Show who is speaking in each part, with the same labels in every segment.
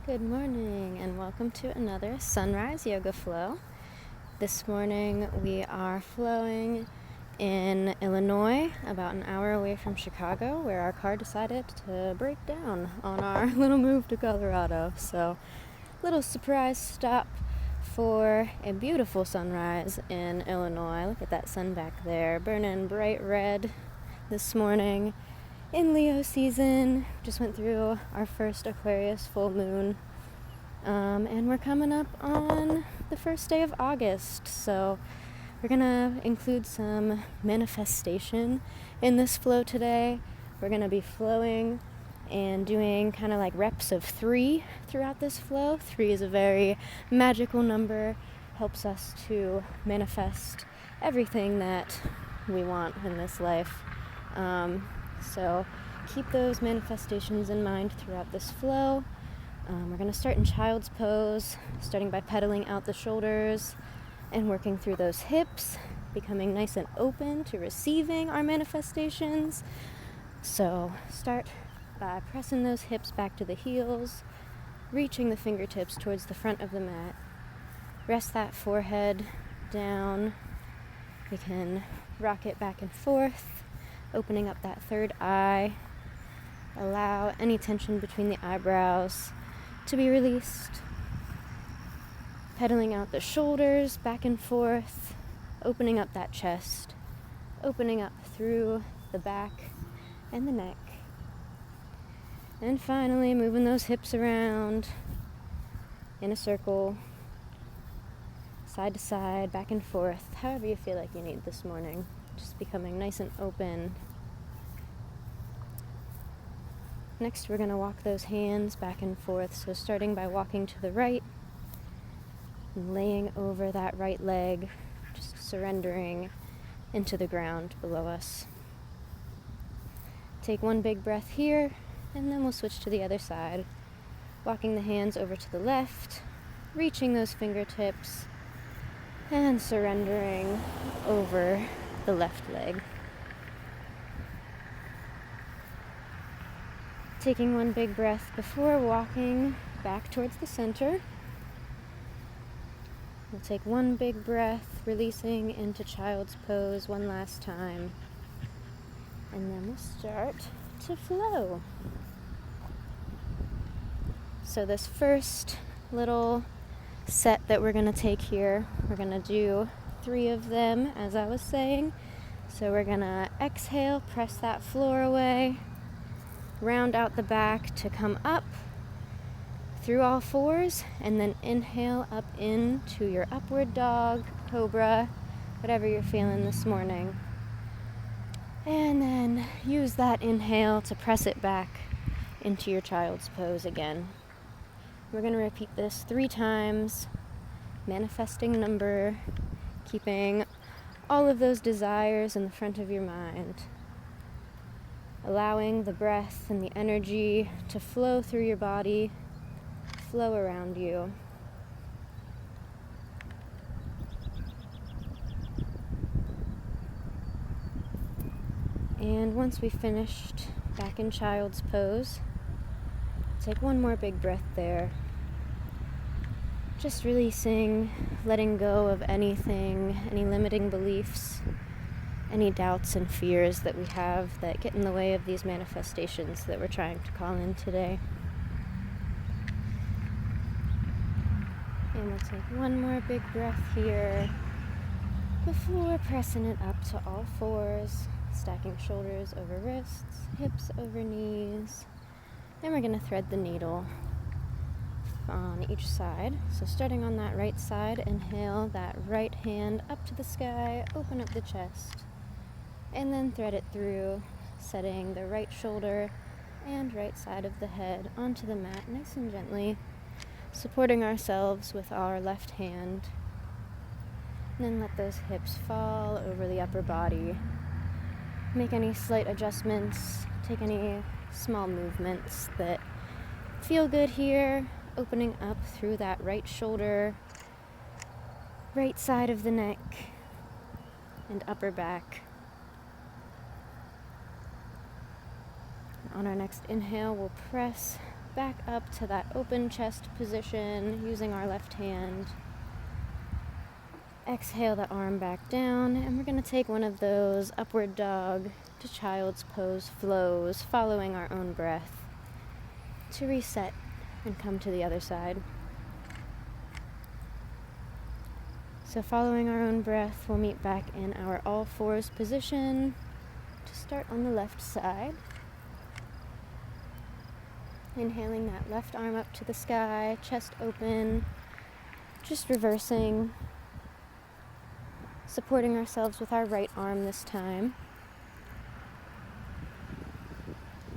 Speaker 1: Good morning and welcome to another Sunrise Yoga Flow. This morning we are flowing in Illinois, about an hour away from Chicago, where our car decided to break down on our little move to Colorado. So, little surprise stop for a beautiful sunrise in Illinois. Look at that sun back there, burning bright red this morning. In Leo season, just went through our first Aquarius full moon, and we're coming up on the first day of August, so we're gonna include some manifestation in this flow today. We're gonna be flowing and doing kind of like reps of 3 throughout this flow. 3 is a very magical number, helps us to manifest everything that we want in this life. So keep those manifestations in mind throughout this flow. We're going to start in child's pose, starting by pedaling out the shoulders and working through those hips, becoming nice and open to receiving our manifestations. So start by pressing those hips back to the heels, reaching the fingertips towards the front of the mat. Rest that forehead down. We can rock it back and forth, opening up that third eye. Allow any tension between the eyebrows to be released. Pedaling out the shoulders back and forth, opening up that chest, opening up through the back and the neck. And finally, moving those hips around in a circle, side to side, back and forth, however you feel like you need this morning. Just becoming nice and open. Next, we're going to walk those hands back and forth. So starting by walking to the right, and laying over that right leg, just surrendering into the ground below us. Take one big breath here, and then we'll switch to the other side. Walking the hands over to the left, reaching those fingertips, and surrendering over the left leg. Taking one big breath before walking back towards the center. We'll take one big breath, releasing into child's pose one last time. And then we'll start to flow. So this first little set that we're going to take here, we're going to do 3 of them, as I was saying. So we're going to exhale, press that floor away, round out the back to come up through all 4s, and then inhale up into your upward dog, cobra, whatever you're feeling this morning. And then use that inhale to press it back into your child's pose again. We're going to repeat this 3 times, manifesting number, keeping all of those desires in the front of your mind. Allowing the breath and the energy to flow through your body, flow around you. And once we've finished back in child's pose, take one more big breath there. Just releasing, letting go of anything, any limiting beliefs, any doubts and fears that we have that get in the way of these manifestations that we're trying to call in today. And we'll take one more big breath here before pressing it up to all 4s, stacking shoulders over wrists, hips over knees. And we're going to thread the needle on each side. So starting on that right side, inhale that right hand up to the sky, open up the chest. And then thread it through, setting the right shoulder and right side of the head onto the mat nice and gently, supporting ourselves with our left hand. And then let those hips fall over the upper body. Make any slight adjustments, take any small movements that feel good here, opening up through that right shoulder, right side of the neck, and upper back. On our next inhale, we'll press back up to that open chest position using our left hand. Exhale the arm back down, and we're going to take one of those upward dog to child's pose flows, following our own breath, to reset and come to the other side. So following our own breath, we'll meet back in our all fours position to start on the left side. Inhaling that left arm up to the sky, chest open, just reversing, supporting ourselves with our right arm this time.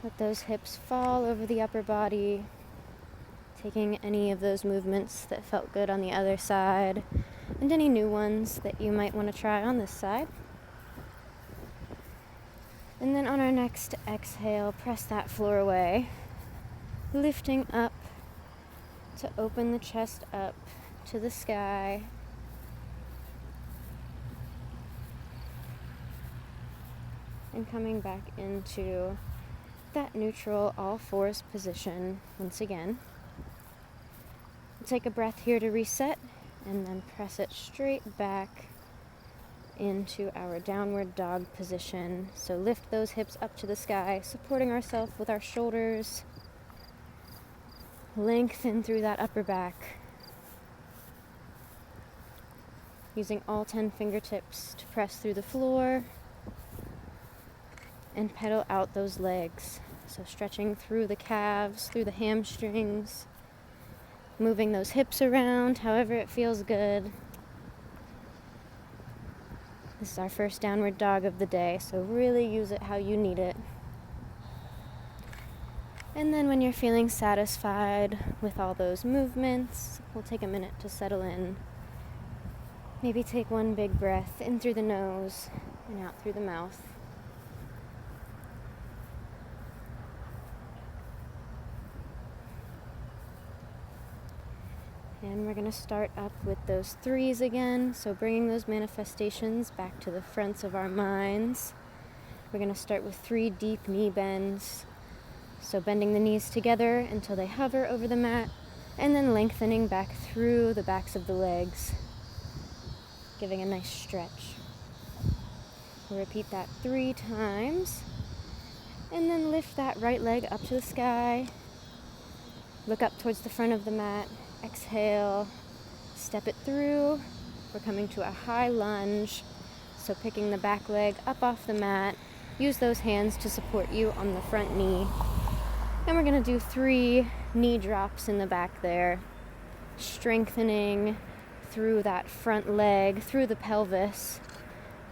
Speaker 1: Let those hips fall over the upper body, taking any of those movements that felt good on the other side, and any new ones that you might want to try on this side. And then on our next exhale, press that floor away, lifting up to open the chest up to the sky. And coming back into that neutral all fours position once again. Take a breath here to reset, and then press it straight back into our downward dog position. So lift those hips up to the sky, supporting ourselves with our shoulders. Lengthen through that upper back. Using all 10 fingertips to press through the floor and pedal out those legs. So stretching through the calves, through the hamstrings, moving those hips around however it feels good. This is our first downward dog of the day, so really use it how you need it. And then when you're feeling satisfied with all those movements, we'll take a minute to settle in. Maybe take one big breath in through the nose and out through the mouth. And we're going to start up with those threes again, so bringing those manifestations back to the fronts of our minds. We're going to start with 3 deep knee bends. So bending the knees together until they hover over the mat, and then lengthening back through the backs of the legs, giving a nice stretch. We'll repeat that 3 times, and then lift that right leg up to the sky. Look up towards the front of the mat. Exhale, step it through. We're coming to a high lunge, so picking the back leg up off the mat. Use those hands to support you on the front knee. And we're going to do 3 knee drops in the back there, strengthening through that front leg, through the pelvis,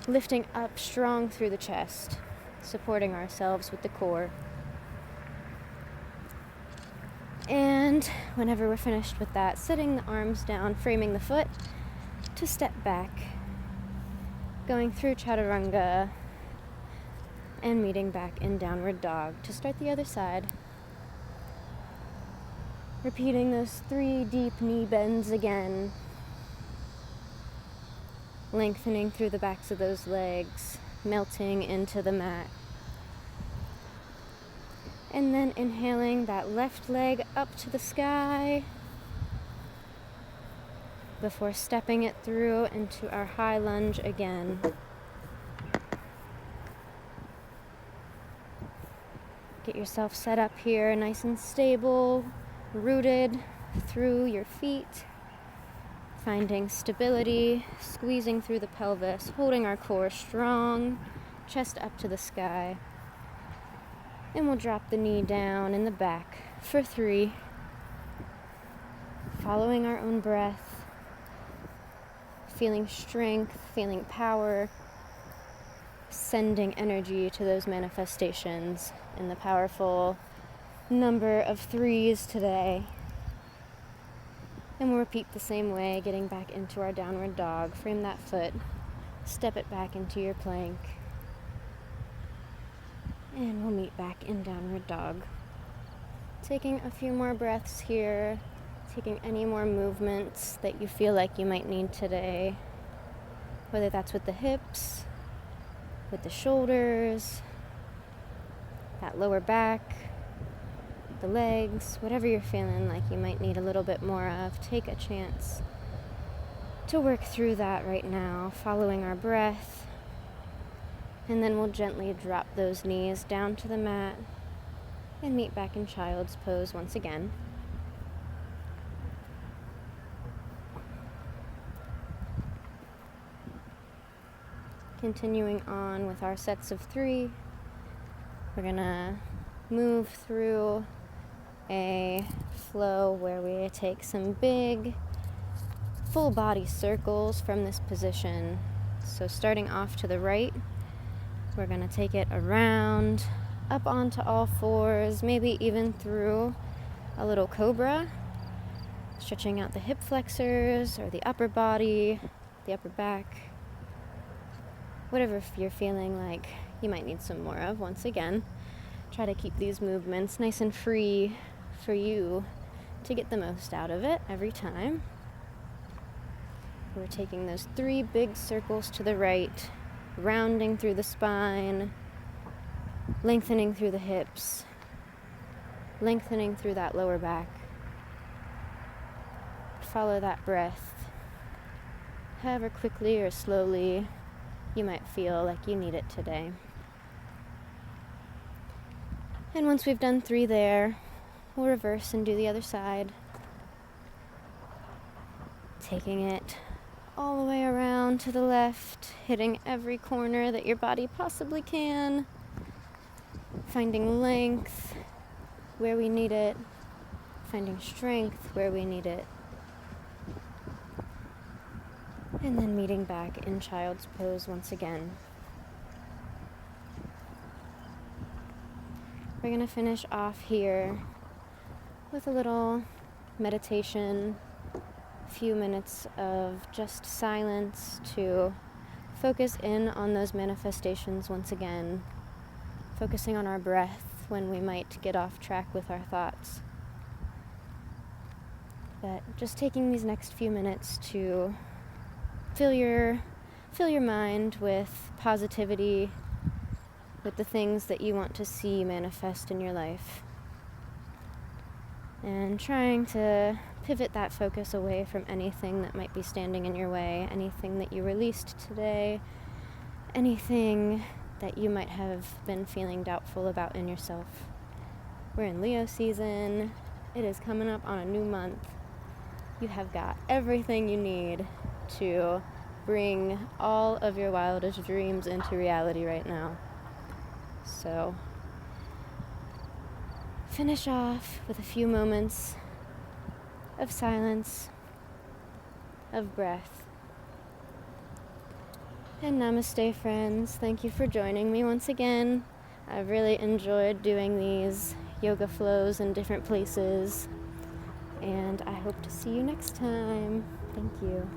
Speaker 1: lifting up strong through the chest, supporting ourselves with the core. And whenever we're finished with that, setting the arms down, framing the foot to step back, going through chaturanga, and meeting back in downward dog to start the other side. Repeating those 3 deep knee bends again, lengthening through the backs of those legs, melting into the mat. And then inhaling that left leg up to the sky before stepping it through into our high lunge again. Get yourself set up here, nice and stable, rooted through your feet, finding stability, squeezing through the pelvis, holding our core strong, chest up to the sky. And we'll drop the knee down in the back for 3, following our own breath, feeling strength, feeling power, sending energy to those manifestations in the powerful number of 3s today. And we'll repeat the same way, getting back into our downward dog. Frame that foot, step it back into your plank, and we'll meet back in downward dog. Taking a few more breaths here, taking any more movements that you feel like you might need today, whether that's with the hips, with the shoulders, that lower back, the legs, whatever you're feeling like you might need a little bit more of, take a chance to work through that right now, following our breath. And then we'll gently drop those knees down to the mat and meet back in child's pose once again. Continuing on with our sets of 3, we're gonna move through a flow where we take some big full body circles from this position. So starting off to the right, we're gonna take it around, up onto all fours, maybe even through a little cobra, stretching out the hip flexors or the upper body, the upper back, whatever you're feeling like you might need some more of. Once again, try to keep these movements nice and free for you to get the most out of it every time. We're taking those 3 big circles to the right, rounding through the spine, lengthening through the hips, lengthening through that lower back. Follow that breath, however quickly or slowly you might feel like you need it today. And once we've done 3 there, we'll reverse and do the other side. Taking it all the way around to the left, hitting every corner that your body possibly can. Finding length where we need it, finding strength where we need it. And then meeting back in child's pose once again. We're going to finish off here with a little meditation, a few minutes of just silence to focus in on those manifestations once again, focusing on our breath when we might get off track with our thoughts. But just taking these next few minutes to fill your mind with positivity, with the things that you want to see manifest in your life. And trying to pivot that focus away from anything that might be standing in your way, anything that you released today, anything that you might have been feeling doubtful about in yourself. We're in Leo season. It is coming up on a new month. You have got everything you need to bring all of your wildest dreams into reality right now. So, finish off with a few moments of silence, of breath. And namaste, friends. Thank you for joining me once again. I've really enjoyed doing these yoga flows in different places, and I hope to see you next time. Thank you.